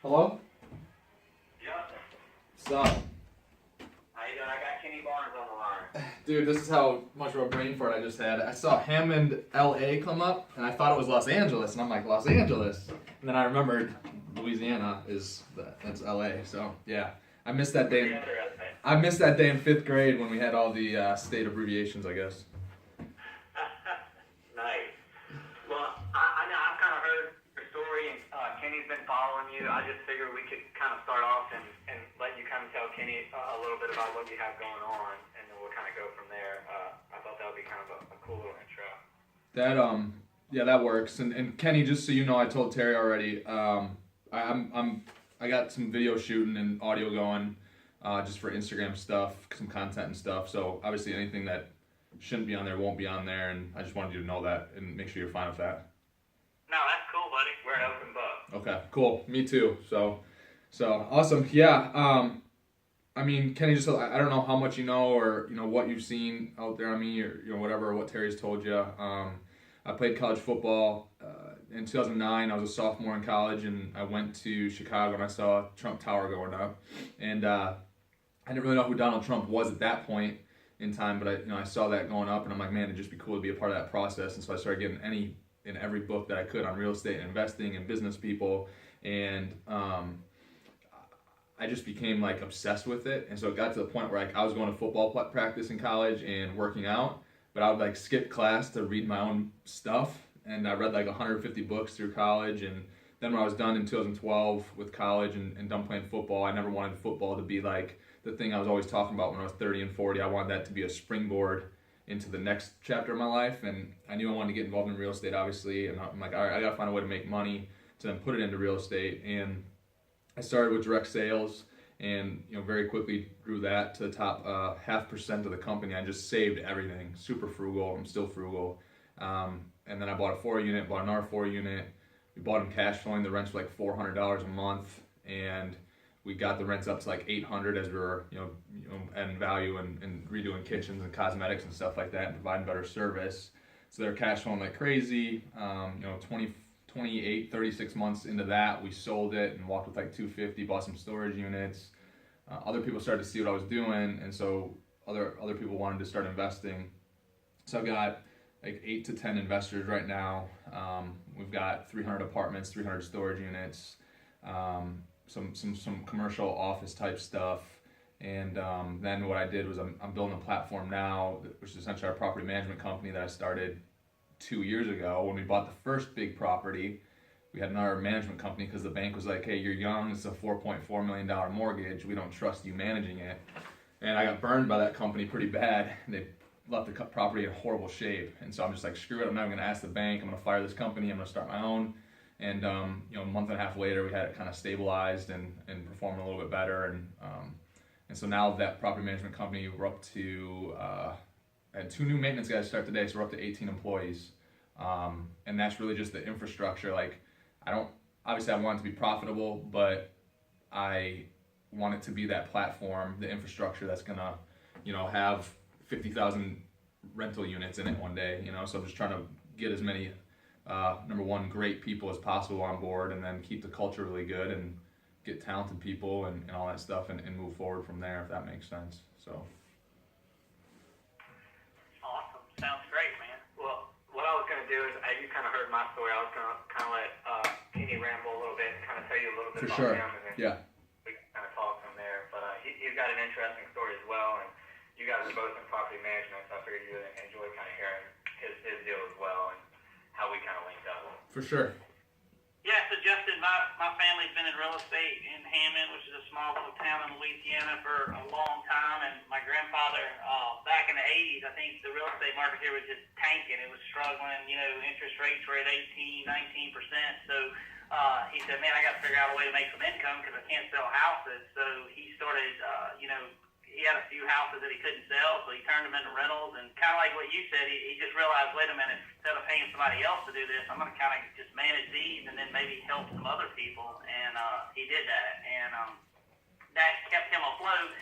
Hello? Yep. What's up? How you doing? I got Kenny Barnes on the line. Dude, this is how much of a brain fart I just had. I saw Hammond, LA come up, and I thought it was Los Angeles, and I'm like, Los Angeles? And then I remembered Louisiana that's LA, so yeah. I missed that day. I missed that day in 5th grade when we had all the state abbreviations, I guess. Nice. Well, I know I've kind of heard your story, and Kenny's been following you. I just figured we could kind of start off and let you kind of tell Kenny a little bit about what you have going on, and then we'll kind of go from there. I thought that would be kind of a cool little intro. Yeah, that works. And Kenny, just so you know, I told Terry already. I got some video shooting and audio going, just for Instagram stuff, some content and stuff. So obviously anything that shouldn't be on there won't be on there, and I just wanted you to know that and make sure you're fine with that. No, that's cool, buddy. We're an open book. Okay, cool. Me too. So awesome. Yeah. I mean, Kenny, just I don't know how much you know or what you've seen out there on me or whatever, what Terry's told you. I played college football. In 2009, I was a sophomore in college, and I went to Chicago and I saw Trump Tower going up, and I didn't really know who Donald Trump was at that point in time, but I saw that going up, and I'm like, man, it'd just be cool to be a part of that process. And so I started getting every book that I could on real estate and investing and business people, and I just became like obsessed with it. And so it got to the point where I was going to football practice in college and working out, but I would like skip class to read my own stuff. And I read like 150 books through college. And then when I was done in 2012 with college and done playing football, I never wanted football to be like the thing I was always talking about when I was 30 and 40. I wanted that to be a springboard into the next chapter of my life. And I knew I wanted to get involved in real estate, obviously. And I'm like, all right, I got to find a way to make money to then put it into real estate. And I started with direct sales, and very quickly grew that to the top 0.5% of the company. I just saved everything, super frugal. I'm still frugal. And then I bought a 4-unit, bought another 4-unit. We bought them cash flowing. The rents were like $400 a month, and we got the rents up to like $800 as we were adding value and redoing kitchens and cosmetics and stuff like that, and providing better service. So they're cash flowing like crazy. 28, 36 months into that, we sold it and walked with like 250, bought some storage units. Other people started to see what I was doing, and so other people wanted to start investing. So I've got like 8 to 10 investors right now. We've got 300 apartments, 300 storage units, some commercial office type stuff. And then what I did was I'm building a platform now, which is essentially our property management company that I started 2 years ago. When we bought the first big property, we had another management company because the bank was like, hey, you're young, it's a $4.4 million mortgage, we don't trust you managing it. And I got burned by that company pretty bad. They left the property in horrible shape. And so I'm just like, screw it, I'm not even gonna ask the bank, I'm gonna fire this company, I'm gonna start my own. And a month and a half later, we had it kind of stabilized and performing a little bit better. And so now that property management company, we're up to, I had 2 new maintenance guys start today, so we're up to 18 employees. And that's really just the infrastructure. Like, obviously I want it to be profitable, but I want it to be that platform, the infrastructure that's gonna, have 50,000 rental units in it one day, so I'm just trying to get as many, number one, great people as possible on board, and then keep the culture really good and get talented people and all that stuff and move forward from there, if that makes sense. So. Awesome. Sounds great, man. Well, what I was going to do is, you kind of heard my story. I was going to kind of let Kenny ramble a little bit and kind of tell you a little bit about him, and then we can kind of talk from there. But he's got an interesting story as well, and you guys are both in property management, so I figured you would enjoy kind of hearing his deal as well and how we kind of linked up. For sure. Yeah, so Justin, my family's been in real estate in Hammond, which is a small little town in Louisiana, for a long time. And my grandfather, back in the 80s, I think the real estate market here was just tanking. It was struggling. Interest rates were at 18, 19%. So he said, man, I got to figure out a way to make some income because I can't sell houses. So he started, he had a few houses that he couldn't sell, so he turned them into rentals. And kind of like what you said, he just realized, wait a minute, instead of paying somebody else to do this, I'm going to kind of just manage these and then maybe help some other people. And he did that, and that kept him afloat.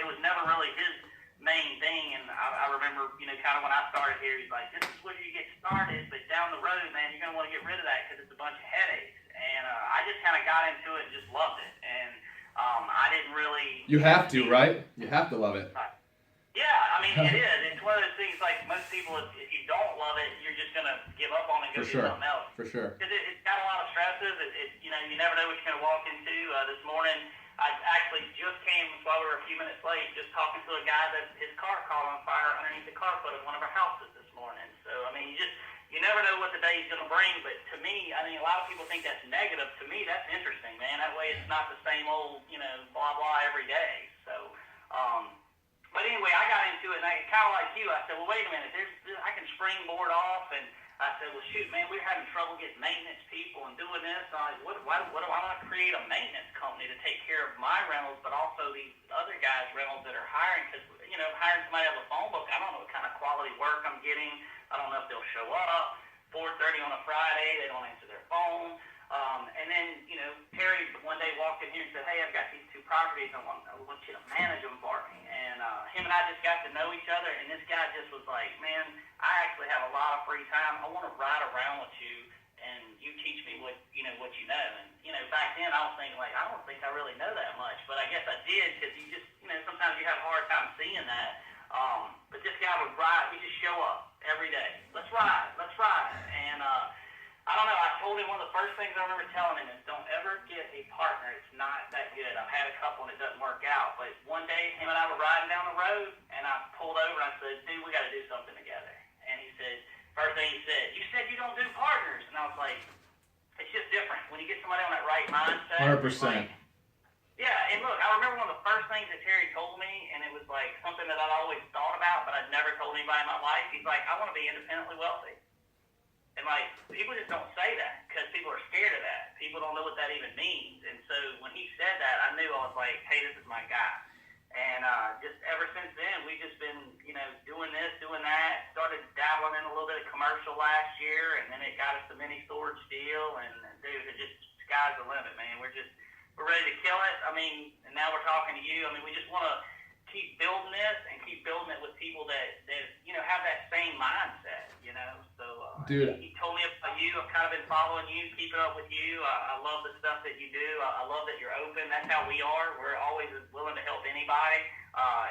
It was never really his main thing, and I remember, kind of when I started here, he's like, this is where you get started, but down the road, man, you're going to want to get rid of that because it's a bunch of headaches. and I just kind of got into it and just loved it. And I didn't really. You have to, right? You have to love it. Yeah, I mean, it is. It's one of those things, like most people, if you don't love it, you're just going to give up on it and go do something else. For sure. Because it's got a lot of stresses. You know, you never know what you're going to walk into. This morning, I actually just came, while we were a few minutes late, just talking to a guy that his car caught on fire underneath the carport of one of our houses this morning. So, I mean, you never know what the day is going to bring. But to me, I mean, a lot of people think that's negative. To me, that's interesting, man. That way it's not the same old, you know, blah, blah every day. So, but anyway, I got into it, and I kind of like you. I said, well, wait a minute. I can springboard off, and I said, well, shoot, man, we're having trouble getting maintenance people and doing this. And I was like, why do I want to create a maintenance company to take care of my rentals, but also these other guys' rentals that are hiring? Because, you know, hiring somebody out of a phone book, I don't know what kind of quality work I'm getting. I don't know if they'll show up 4:30 on a Friday. They don't answer their phone. And then, you know, Terry one day walked in here and said, hey, I've got these 2 properties. I want you to manage them for me. And him and I just got to know each other. And this guy just was like, man, I actually have a lot of free time. I want to ride around with you, and you teach me what you know. And, you know, back then I was thinking, like, I don't think I really know that much. But I guess I did, because you just, you know, sometimes you have a hard time seeing that. But this guy would ride. He'd just show up every day. Let's ride. And, I don't know, I told him one of the first things I remember telling him is don't ever get a partner. It's not that good. I've had a couple and it doesn't work out. But one day, him and I were riding down the road, and I pulled over and I said, dude, we got to do something together. And he said, first thing he said, you said you don't do partners. And I was like, it's just different. When you get somebody on that right mindset. 100%. Like, yeah, and look, I remember one of the first things that Terry told me, and it was like something that I'd always thought about, but I'd never told anybody in my life. He's like, I want to be independently wealthy. And, like, people just don't say that because people are scared of that. People don't know what that even means. And so when he said that, I knew, I was like, hey, this is my guy. And just ever since then, we've just been, you know, doing this, doing that. Started dabbling in a little bit of commercial last year, and then it got us the mini storage deal. And, dude, it just, sky's the limit, man. We're ready to kill it. I mean, and now we're talking to you. I mean, we just want to keep building this and keep building it with people that you know, have that same mindset, you know. So dude, he told me about you. I've kind of been following you, keeping up with you. I love the stuff that you do. I love that you're open. That's how we are. We're always willing to help anybody.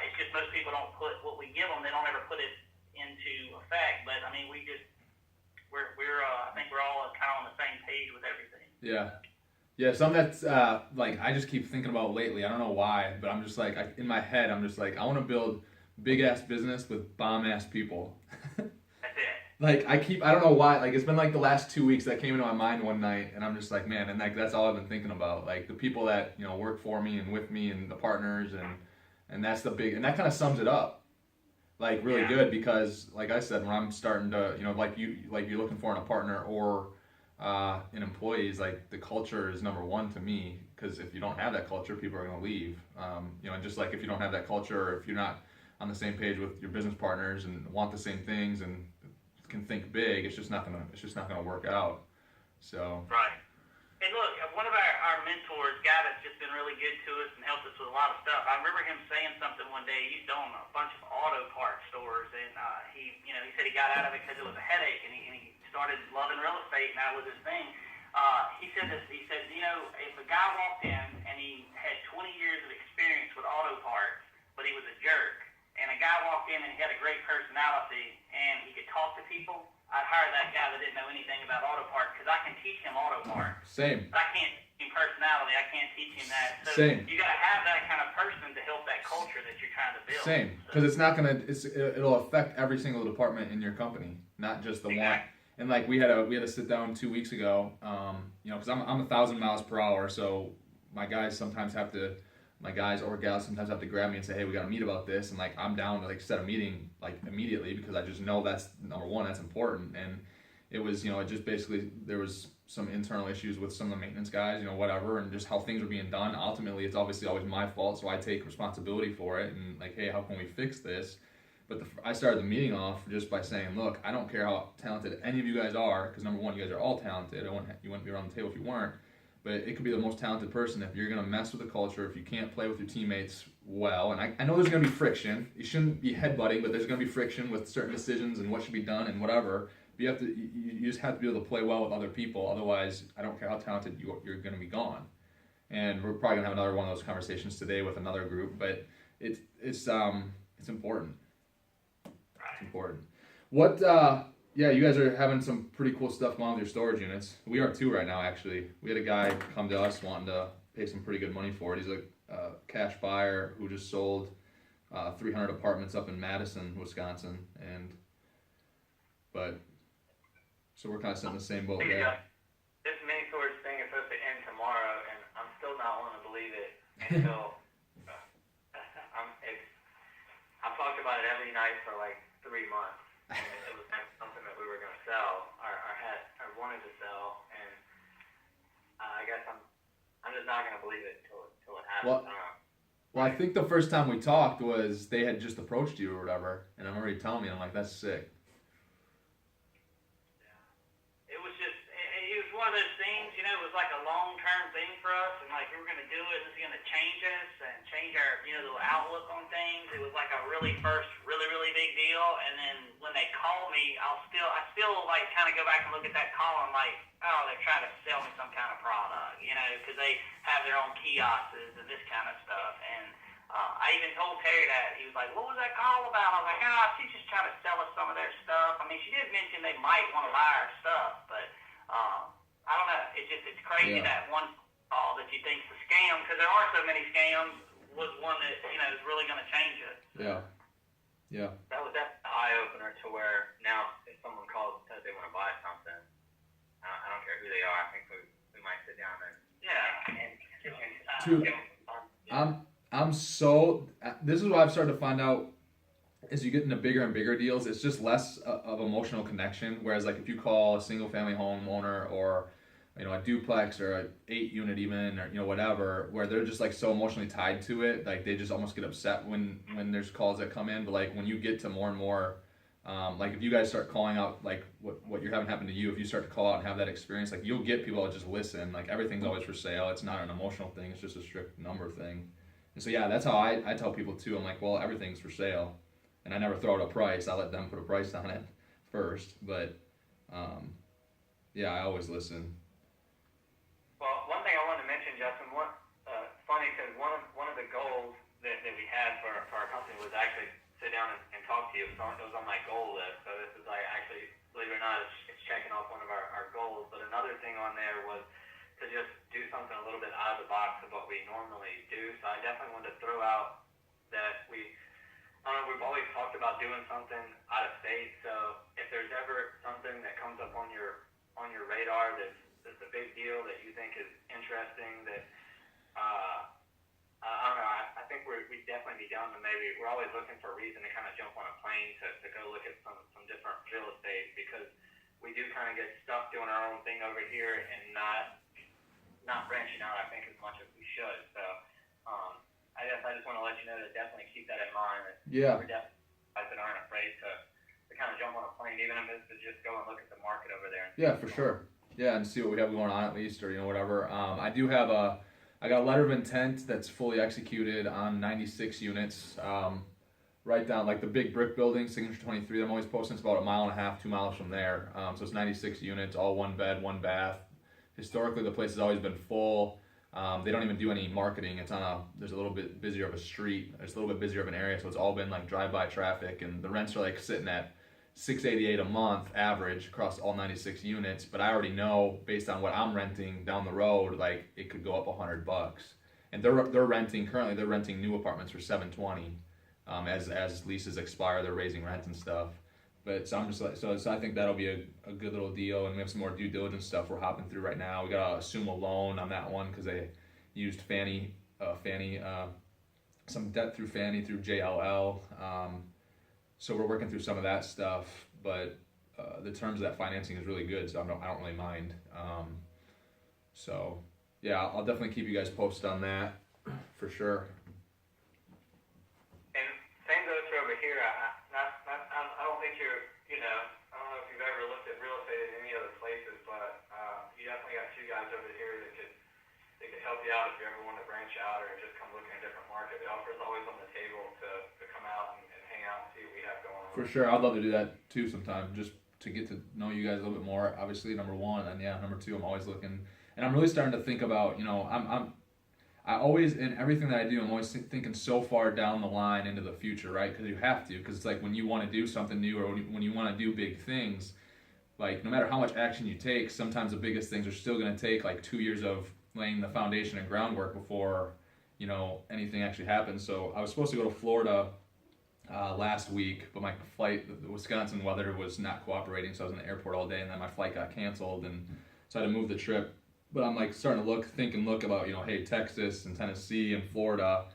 It's just most people don't put what we give them. They don't ever put it into effect. But I mean, we're I think we're all kind of on the same page with everything. Yeah, something that's like I just keep thinking about lately. I don't know why, but I'm just like in my head, I'm just like I want to build big ass business with bomb ass people. That's it. Like I don't know why. Like it's been like the last 2 weeks that came into my mind one night, and I'm just like, man, and like that's all I've been thinking about. Like the people that, you know, work for me and with me, and the partners, and that's the big, and that kind of sums it up. Like really good, because like I said, when I'm starting to, you know, like you're looking for in a partner or in employees, like the culture is number one to me, because if you don't have that culture, people are going to leave. You know, just like if you don't have that culture, or if you're not on the same page with your business partners and want the same things and can think big, it's just not gonna work out. So right. And look, one of our mentors, guy that's just been really good to us and helped us with a lot of stuff. I remember him saying something one day. He used to own a bunch of auto parts stores, and he said he got out of it because it was a headache, and he started loving real estate, and that was his thing. He said this. He said, you know, if a guy walked in and he had 20 years of experience with auto parts, but he was a jerk, and a guy walked in and he had a great personality and he could talk to people, I'd hire that guy that didn't know anything about auto parts, because I can teach him auto parts. Same. But I can't teach him personality. I can't teach him that. So Same. you got to have that kind of person to help that culture that you're trying to build. Same. Because it's not gonna. It'll affect every single department in your company, not just the one. And like we had a sit down 2 weeks ago. You know, because I'm 1,000 miles per hour, so my guys or gals sometimes have to grab me and say, hey, we got to meet about this, and like I'm down to like set a meeting like immediately, because I just know that's number one, that's important. And it was, you know, it just basically, there was some internal issues with some of the maintenance guys, you know, whatever, and just how things were being done. Ultimately, it's obviously always my fault, so I take responsibility for it, and like, hey, how can we fix this? But I started the meeting off just by saying, look, I don't care how talented any of you guys are, because number one, you guys are all talented. You wouldn't be around the table if you weren't. But it could be the most talented person. If you're going to mess with the culture, if you can't play with your teammates well, and I know there's going to be friction. You shouldn't be headbutting, but there's going to be friction with certain decisions and what should be done and whatever. you have to, you just have to be able to play well with other people. Otherwise, I don't care how talented you're going to be gone. And we're probably gonna have another one of those conversations today with another group, but it's important. It's important. What? Yeah, you guys are having some pretty cool stuff going on with your storage units. We are too right now. Actually, we had a guy come to us wanting to pay some pretty good money for it. He's a cash buyer who just sold 300 apartments up in Madison, Wisconsin, so we're kind of sitting in the same boat there. Yeah. This mini storage thing is supposed to end tomorrow, and I'm still not wanting to believe it until I've talked about it every night for like 3 months. And it was something that we were going to sell, or wanted to sell, and I guess I'm just not going to believe it till it happens. Well, I think the first time we talked was they had just approached you or whatever, and I'm already telling you, I'm like, that's sick. It was one of those things, it was like a long-term thing for us, and like we were going to do it, and it's going to change us and change our, the outlook on things. It was like a really big deal, and then when they call me, I still like kind of go back and look at that call, and like, oh, they're trying to sell me some kind of product, because they have their own kiosks and this kind of stuff, and I even told Terry that. He was like, what was that call about? I was like, she's just trying to sell us some of their stuff. I mean, she did mention they might want to buy our stuff, but I don't know. It's crazy that one call that you think's a scam, because there are so many scams, was one that, is really going to change it. Yeah. That was that eye-opener to where now if someone calls and says they want to buy something, I don't care who they are, I think we might sit down and this is what I've started to find out as you get into bigger and bigger deals, it's just less of emotional connection. Whereas like if you call a single family homeowner or a duplex or an 8-unit even, or whatever, where they're just like so emotionally tied to it, like they just almost get upset when there's calls that come in. But like when you get to more and more, like if you guys start calling out like what you're having happen to you, if you start to call out and have that experience, like you'll get people that just listen. Like everything's always for sale. It's not an emotional thing. It's just a strict number thing. And so yeah, that's how I tell people too. I'm like, well, everything's for sale, and I never throw out a price. I let them put a price on it first. But yeah, I always listen. Well, one thing I wanted to mention, Justin, funny because one of the goals that we had for our company was actually sit down and talk to you. It was on my goal list. So this is like actually, believe it or not, it's checking off one of our goals. But another thing on there was to just do something a little bit out of the box of what we normally do. So I definitely wanted to throw out that we've always talked about doing something out of state. So if there's ever something that comes up on your radar that's a big deal that you think is interesting, that I don't know, I think we'd definitely be down to maybe, we're always looking for a reason to kind of jump on a plane to go look at some different real estate, because we do kind of get stuck doing our own thing over here and not branching out, I think, as much as we should. So I guess I just want to let you know to definitely keep that in mind. We're definitely guys that aren't afraid to kind of jump on a plane, even if it's to just go and look at the market over there. Yeah, for sure. Yeah, and see what we have going on at least, or whatever. I do have I got a letter of intent that's fully executed on 96 units. Right down like the big brick building, Signature 23. I'm always posting. It's about 1.5 miles, 2 miles from there. So it's 96 units, all 1 bed, 1 bath. Historically, the place has always been full. They don't even do any marketing. It's there's a little bit busier of a street. It's a little bit busier of an area, so it's all been like drive-by traffic, and the rents are like sitting at $688 a month average across all 96 units. But I already know based on what I'm renting down the road, like it could go up $100. And they're renting new apartments for $720. As leases expire, they're raising rent and stuff. But so I'm just like, so I think that'll be a good little deal, and we have some more due diligence stuff we're hopping through right now. We gotta assume a loan on that one because they used Fannie, some debt through Fannie through JLL. So we're working through some of that stuff, but the terms of that financing is really good, so I don't really mind. So yeah, I'll definitely keep you guys posted on that for sure. And same goes for over here. I don't think I don't know if you've ever looked at real estate in any other places, but you definitely got 2 guys over here that could help you out if you ever want to branch out or just come look in a different market. The offer's always on the table to come out and hang out and see what we have going on. For sure, I'd love to do that too sometime. Just to get to know you guys a little bit more. Obviously, number one, and then number two, I'm always looking, and I'm really starting to think about, I always, in everything that I do, I'm always thinking so far down the line into the future, right? Because you have to, because it's like when you want to do something new or when you want to do big things, like no matter how much action you take, sometimes the biggest things are still going to take like 2 years of laying the foundation and groundwork before, anything actually happens. So I was supposed to go to Florida last week, but my flight, the Wisconsin weather was not cooperating, so I was in the airport all day, and then my flight got canceled, and so I had to move the trip. But I'm like starting to look about, hey, Texas and Tennessee and Florida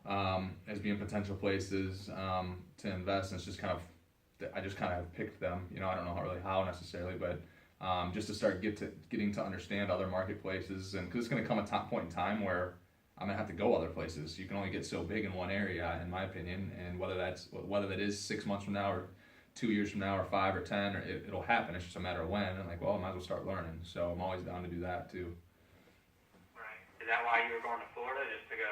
as being potential places to invest. And it's just I just kind of picked them. I don't know really how necessarily, but just to start getting to understand other marketplaces. And because it's going to come a point in time where I'm going to have to go other places. You can only get so big in one area, in my opinion. And whether that is 6 months from now or 2 years from now or 5 or 10, or it'll happen. It's just a matter of when. And I might as well start learning. So I'm always down to do that too. Right. Is that why you were going to Florida, just to go?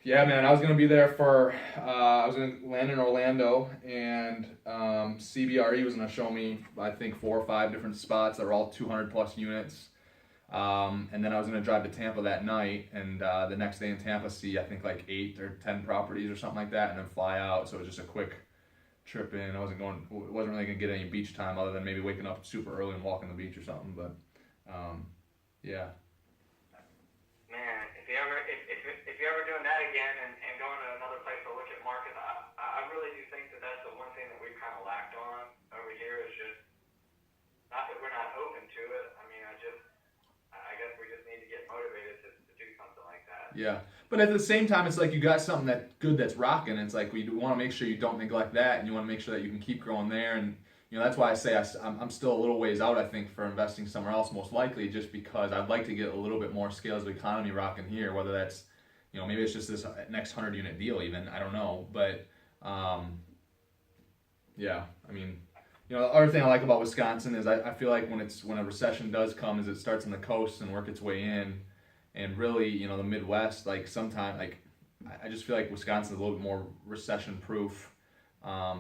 Yeah, man. I was gonna be there I was gonna land in Orlando, and CBRE was gonna show me, I think, 4 or 5 different spots that were all 200 plus units. And then I was gonna drive to Tampa that night, and the next day in Tampa see, I think, like 8 or 10 properties or something like that, and then fly out. So it was just a quick trip in. I wasn't really gonna get any beach time other than maybe waking up super early and walking the beach or something. But yeah. Man, if you're ever doing that again and going to another place to look at markets, I really do think that's the one thing that we've kind of lacked on over here, is just, not that we're not open to it. I mean, I guess we just need to get motivated to do something like that. Yeah, but at the same time, it's like you got something that's rocking. It's like we want to make sure you don't neglect that, and you want to make sure that you can keep growing there. And that's why I say I'm still a little ways out, I think, for investing somewhere else, most likely, just because I'd like to get a little bit more scales of economy rocking here, whether that's, maybe it's just this next 100-unit deal even, I don't know. But, yeah, I mean, the other thing I like about Wisconsin is I feel like when a recession does come, is it starts on the coast and work its way in, and really, the Midwest, like sometimes, like, I just feel like Wisconsin is a little bit more recession-proof.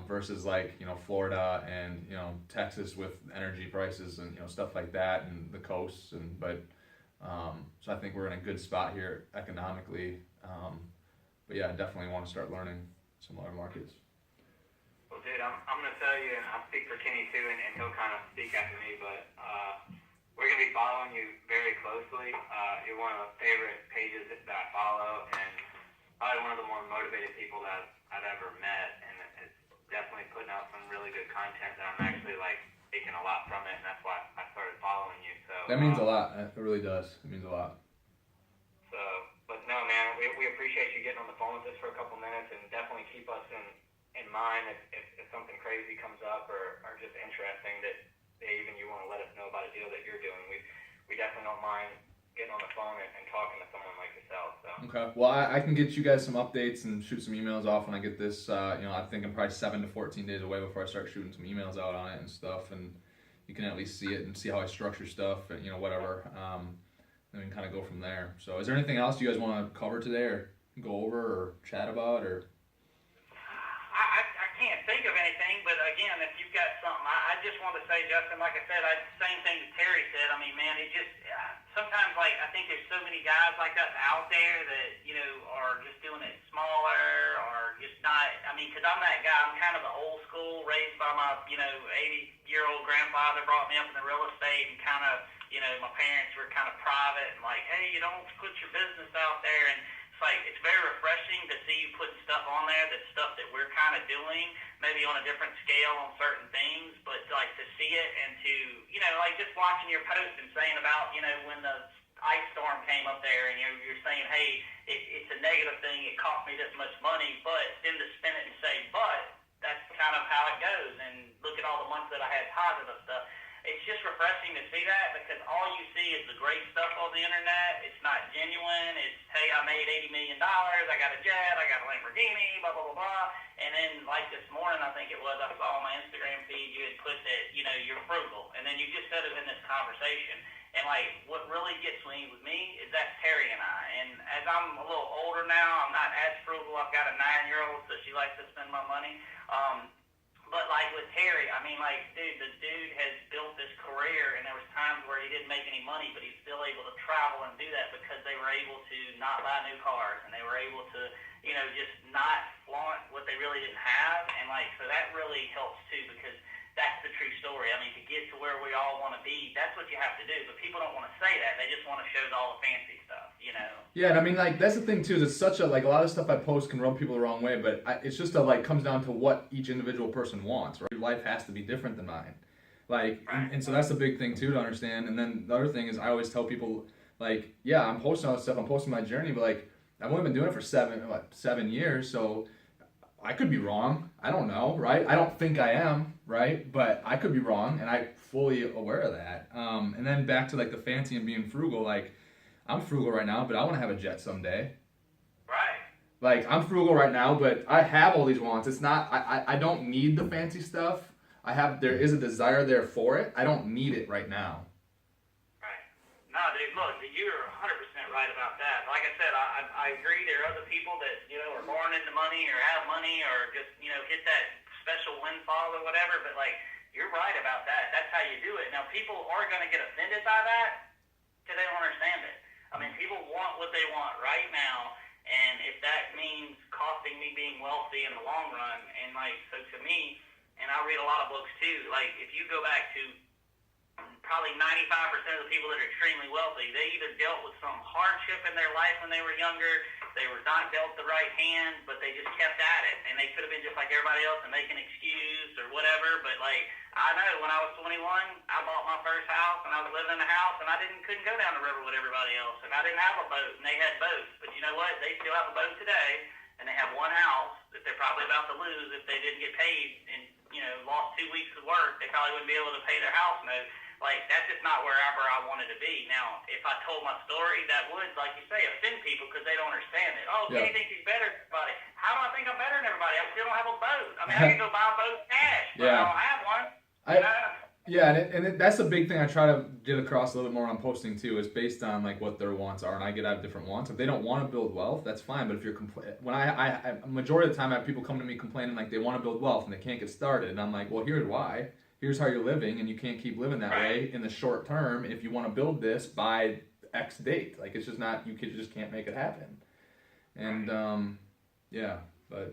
Versus like Florida and Texas with energy prices and stuff like that, and the coasts, so I think we're in a good spot here economically, but yeah, I definitely want to start learning some other markets. Well, dude, I'm gonna tell you, and I'll speak for Kenny too, and he'll kind of speak after me, but we're gonna be following you very closely. You're one of the favorite pages that I follow, and probably one of the more motivated people that I've ever met, and it's definitely putting out some really good content that I'm actually taking a lot from it, and that's why I started following you. So that means a lot. It really does. It means a lot. So, but no, man, we appreciate you getting on the phone with us for a couple minutes, and definitely keep us in mind if something crazy comes up or just interesting that even you want to let us know about a deal that you're doing. We definitely don't mind getting on the phone and talking to someone like yourself. So. Okay. Well, I can get you guys some updates and shoot some emails off when I get this. I think I'm probably 7 to 14 days away before I start shooting some emails out on it and stuff, and you can at least see it and see how I structure stuff and whatever. And we can kind of go from there. So, is there anything else you guys want to cover today, or go over, or chat about, or? I can't think of anything, but again, if you've got something, I just want to say, Justin, like I said, same thing that Terry said. I mean, man, it just sometimes, I think there's so many guys like us out there that are just doing it smaller, or just not. I mean, because I'm that guy. I'm kind of the old school, raised by my 80-year-old grandfather, brought me up in the real estate, and kind of my parents were kind of private and like, hey, you don't put your business out there. And it's very refreshing to see you putting stuff on there, that's stuff that we're kind of doing, maybe on a different scale on certain things, but to see it and to, just watching your post and saying about, when the ice storm came up there and you're saying, hey, it's a negative thing, it cost me this much money, but then to spin it and say, but that's kind of how it goes, and look at all the months that I had positive stuff. It's just refreshing to see that, because all you see is the great stuff on the internet. It's not genuine. It's, hey, I made $80 million. I got a jet. I got a Lamborghini, blah, blah, blah, blah. And then, this morning, I think it was, I saw on my Instagram feed, you had put that, you're frugal. And then you just said it in this conversation. And, what really gets me with me is that's Terry and I. And as I'm a little older now, I'm not as frugal. I've got a 9-year-old, so she likes to spend my money. But like with Terry, I mean, like, dude, the dude has built this career, and there was times where he didn't make any money, but he's still able to travel and do that because they were able to not buy new cars, and they were able to, you know, just not flaunt what they really didn't have, and like, so that really helps too, because that's the true story. I mean, to get to where we all want to be, that's what you have to do. But people don't want to say that; they just want to show all the fancy stuff, you know. Yeah, and I mean, like, that's the thing too. Is it's such a, like, a lot of stuff I post can rub people the wrong way, but it's just comes down to what each individual person wants, right? Your life has to be different than mine, like, Right. and so that's the big thing too to understand. And then the other thing is, I always tell people, like, yeah, I'm posting all this stuff, I'm posting my journey, but like, I've only been doing it for 7 years, so I could be wrong. I don't know, right? I don't think I am, right? But I could be wrong, and I'm fully aware of that. And then back to like the fancy and being frugal, like, I'm frugal right now, but I want to have a jet someday. Right. Like, I'm frugal right now, but I have all these wants. It's not, I don't need the fancy stuff. There is a desire there for it. I don't need it right now. Right. No, dude, look, you're 100% right about that. Like I said, I agree there are other people that, you know, are born into money or have money or just, you know, get that special windfall or whatever, but like, you're right about that. That's how you do it. Now, people are going to get offended by that because they don't understand it. I mean, people want what they want right now, and if that means costing me being wealthy in the long run, and like, so to me, and I read a lot of books too, like, if you go back to probably 95% of the people that are extremely wealthy, they either dealt with some hardship in their life when they were younger, they were not dealt the right hand, but they just kept at it, and they could have been just like everybody else and make an excuse or whatever, but like, I know when I was 21, I bought my first house, and I was living in a house, and I couldn't go down the river with everybody else, and I didn't have a boat, and they had boats, but you know what, they still have a boat today, and they have one house that they're probably about to lose if they didn't get paid, and, you know, lost 2 weeks of work, they probably wouldn't be able to pay their house note. Like, that's just not wherever I wanted to be. Now, if I told my story, that would, like you say, offend people because they don't understand it. Oh, Kenny thinks he's better than everybody. How do I think I'm better than everybody? I still don't have a boat. I mean, I can go buy a boat cash, but I don't have one. That's a big thing I try to get across a little bit more on posting too. Is based on like what their wants are, and I have different wants. If they don't want to build wealth, that's fine. But if you're when I majority of the time I have people come to me complaining like they want to build wealth and they can't get started, and I'm like, well, here's why. Here's how you're living, and you can't keep living that way in the short term. If you want to build this by X date, like, it's just not, you just can't make it happen. And I mean, 100%.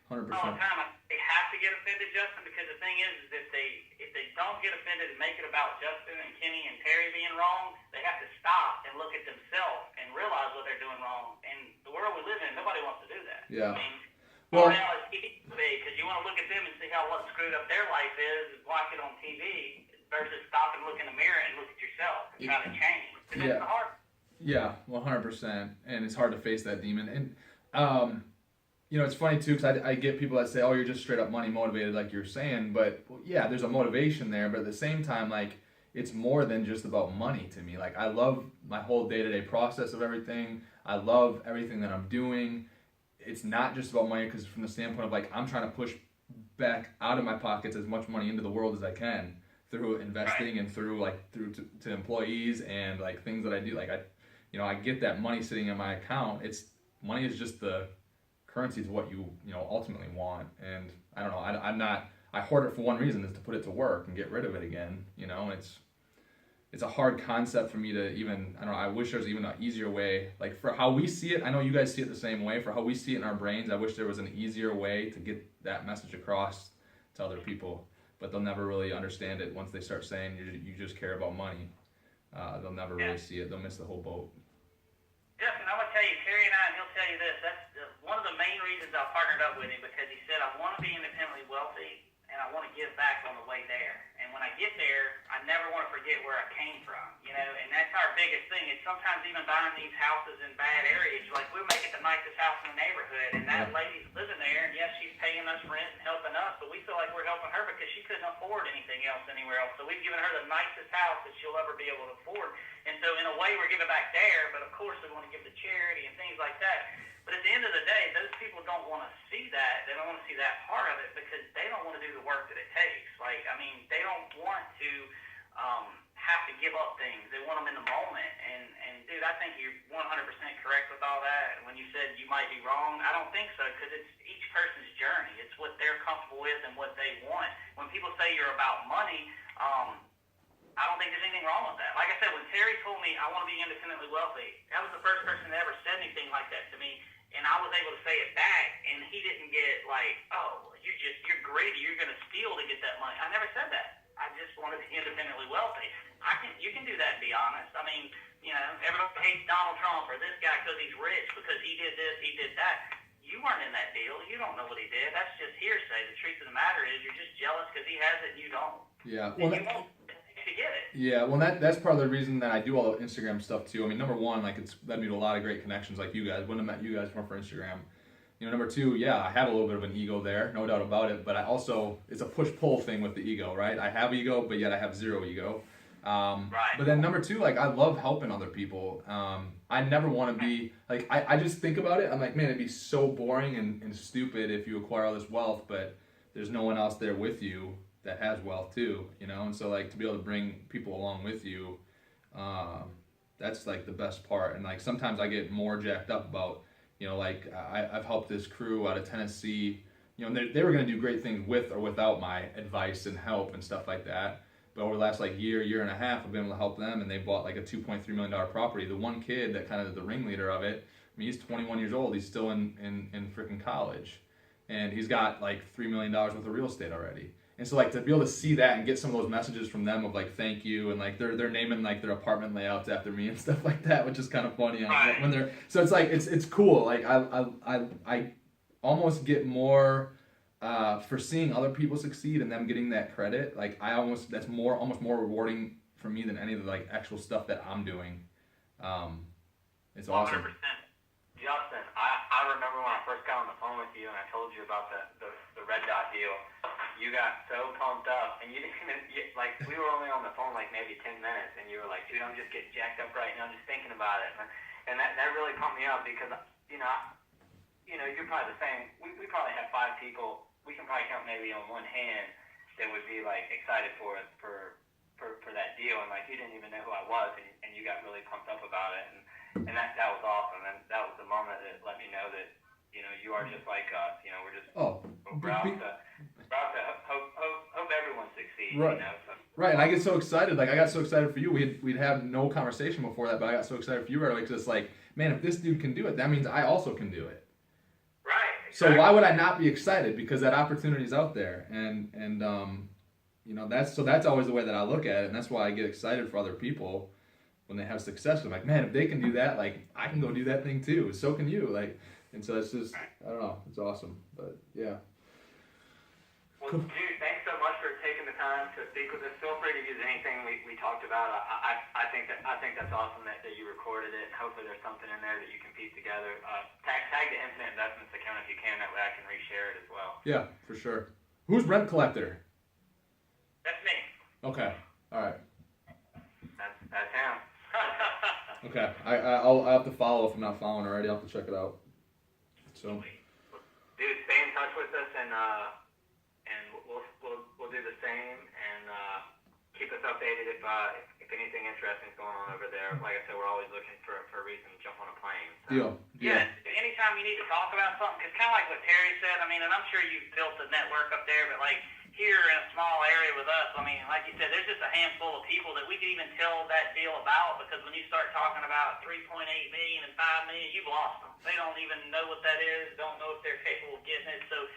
All the time, they have to get offended, Justin, because the thing is if they don't get offended and make it about Justin and Kenny and Terry being wrong, they have to stop and look at themselves and realize what they're doing wrong. And the world we live in, nobody wants to do that. Yeah. I mean, well, because you want to look at them and see how what screwed up their life is, watch it on TV, versus stop and look in the mirror and look at yourself and try to change. Because it's hard. Yeah, 100%, and it's hard to face that demon. And you know, it's funny too, because I get people that say, "Oh, you're just straight up money motivated," like you're saying. But yeah, there's a motivation there. But at the same time, like, it's more than just about money to me. Like, I love my whole day-to-day process of everything. I love everything that I'm doing. It's not just about money, because from the standpoint of like, I'm trying to push back out of my pockets as much money into the world as I can through investing and through to employees and like things that I do. Like, I get that money sitting in my account. Money is just the currency is what you ultimately want. And I don't know. I hoard it for one reason, is to put it to work and get rid of it again. You know, it's a hard concept for me to even, I don't know, I wish there was even an easier way. Like, for how we see it, I know you guys see it the same way. For how we see it in our brains, I wish there was an easier way to get that message across to other people. But they'll never really understand it once they start saying you just care about money. They'll never really see it. They'll miss the whole boat. Justin, I'm going to tell you, Terry and I, and he'll tell you this, that's one of the main reasons I partnered up with him, because he said, I want to be independently wealthy, and I want to give back on the way there. And when I get there, I never want to forget where I came from, and that's our biggest thing. Is sometimes even buying these houses in bad areas, like, we'll make it the nicest house in the neighborhood, and that lady's living there, and yes, she's paying us rent and helping us, but we feel like we're helping her because she couldn't afford anything else anywhere else. So we've given her the nicest house that she'll ever be able to afford. And so in a way, we're giving back there, but of course we want to give to charity and things like that. But at the end of the day, those people don't want to see that. They don't want to see that part of it because they don't want to do the work that it takes. Like, I mean, they don't want to have to give up things. They want them in the moment. And dude, I think you're 100% correct with all that. And when you said you might be wrong, I don't think so, because it's each person's journey. It's what they're and what they want. When people say you're about money, I don't think there's anything wrong with that. Like I said, when Terry told me I want to be independently wealthy, that was the first person that ever said anything like that to me, and I was able to say it back, and he didn't get like, oh, you're greedy, you're going to steal to get that money. I never said that. I just want to be independently wealthy. You can do that and be honest. I mean, everybody hates Donald Trump or this guy because he's rich, because he did this, he did that. You weren't in that deal. You don't know what he did. That's just hearsay. The truth of the matter is you're just jealous because he has it and you don't. Yeah. Well, you won't to get it. Yeah. Well, that's part of the reason that I do all the Instagram stuff too. I mean, number one, like it's led me to a lot of great connections like you guys. Wouldn't have met you guys for Instagram. Number two, yeah, I have a little bit of an ego there, no doubt about it. But I also, it's a push-pull thing with the ego, right? I have ego, but yet I have zero ego. Right. But then number two, like I love helping other people. I never want to be like I just think about it. I'm like, man, it'd be so boring and stupid if you acquire all this wealth, but there's no one else there with you that has wealth too, And so like to be able to bring people along with you, that's like the best part. And like sometimes I get more jacked up about, like I've helped this crew out of Tennessee. They were going to do great things with or without my advice and help and stuff like that. But over the last like year and a half, I've been able to help them, and they bought like a $2.3 million property. The one kid that kind of the ringleader of it, I mean, he's 21 years old. He's still in freaking college, and he's got like $3 million worth of real estate already. And so like to be able to see that and get some of those messages from them of like thank you, and like they're naming like their apartment layouts after me and stuff like that, which is kind of funny when they're. So it's like it's cool. Like I almost get more. For seeing other people succeed and them getting that credit, like that's almost more rewarding for me than any of the like actual stuff that I'm doing. It's awesome. 100%. Justin, I remember when I first got on the phone with you and I told you about the Red Dot deal. You got so pumped up, and you didn't even like we were only on the phone like maybe 10 minutes, and you were like, dude, I'm just getting jacked up right now, just thinking about it, and that really pumped me up because you're probably the same. We probably have 5 people. We can probably count maybe on one hand that would be like excited for that deal, and like you didn't even know who I was, and you got really pumped up about it, and that was awesome, and that was the moment that let me know that you are just like us. We're just proud to hope everyone succeeds. Right. So. Right, and I get so excited. Like I got so excited for you. We'd have no conversation before that, but I got so excited for you. Like just like, man, if this dude can do it, that means I also can do it. Right. So why would I not be excited? Because that opportunity is out there, and that's always the way that I look at it, and that's why I get excited for other people when they have success. I'm like, man, if they can do that, like I can go do that thing too. So can you, like, and so it's just I don't know, it's awesome, but yeah. Well, dude, thanks so much for taking the time to speak with us. Feel free to use anything we talked about. I think that's awesome that you recorded it. Hopefully there's something in there that you can piece together. Tag the Infinite Investments account if you can. That way I can reshare it as well. Yeah, for sure. Who's Rent Collector? That's me. Okay. All right. That's him. Okay. I'll have to follow if I'm not following already. I'll have to check it out. So. Dude, stay in touch with us and we'll do the same and keep us updated if anything interesting is going on over there. Like I said, we're always looking for a reason to jump on a plane. So. Deal. Yeah. Anytime you need to talk about something, because kind of like what Terry said, I mean, and I'm sure you've built a network up there, but like here in a small area with us, I mean, like you said, there's just a handful of people that we could even tell that deal about, because when you start talking about 3.8 million and 5 million, you've lost them. They don't even know what that is, don't know if they're capable of getting it. So,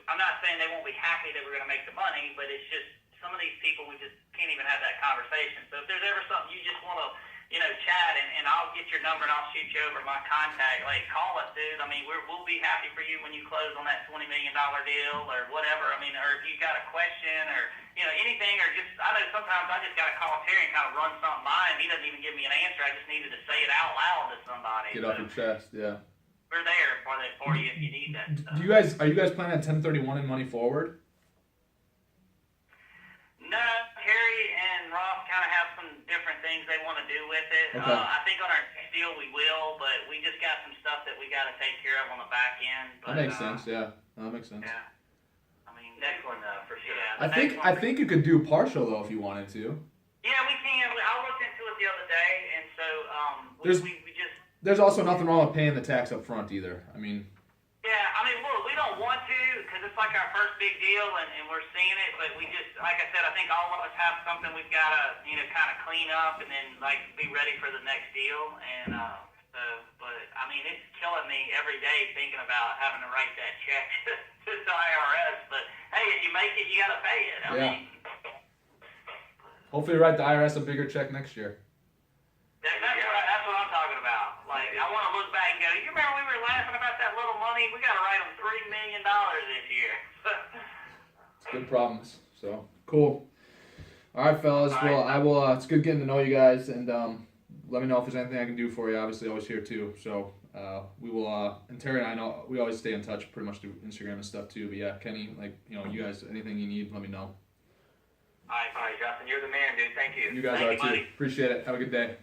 I'm not saying they won't be happy that we're going to make the money, but it's just some of these people, we just can't even have that conversation. So if there's ever something you just want to, chat, and I'll get your number and I'll shoot you over my contact. Like, call us, dude. I mean, we'll be happy for you when you close on that $20 million deal or whatever. I mean, or if you got a question or, anything, or just, I know sometimes I just got to call Terry and kind of run something by him. He doesn't even give me an answer. I just needed to say it out loud to somebody. Get off your chest, yeah. We're there for you if you need that stuff. Are you guys planning on 1031 and money forward? No, Terry and Ross kind of have some different things they want to do with it. Okay. I think on our next deal we will, but we just got some stuff that we got to take care of on the back end. But, that makes sense, yeah. That makes sense. Yeah. I mean, Next one, for sure. Yeah, I think you could do partial though if you wanted to. Yeah, we can. I looked into it the other day, and so we just. There's also nothing wrong with paying the tax up front either. I mean. Yeah, I mean, look, we don't want to, because it's it's like our first big deal, and we're seeing it. But we just, like I said, I think all of us have something we've got to, kind of clean up and then like be ready for the next deal. And but I mean, it's killing me every day thinking about having to write that check to the IRS. But hey, if you make it, you got to pay it. I mean, hopefully, write the IRS a bigger check next year. That's what I'm talking about. Like, I want to look back and go, you remember we were laughing about that little money? We got to write them $3 million this year. It's good problems. So, cool. All right, fellas. All Well, right. I will. It's good getting to know you guys, and let me know if there's anything I can do for you. Obviously, always here too. So, we will. And Terry and I know we always stay in touch pretty much through Instagram and stuff too. But yeah, Kenny, you guys, anything you need, let me know. All right, Justin, you're the man, dude. Thank you. You guys Thank are you, too. buddy. Appreciate it. Have a good day.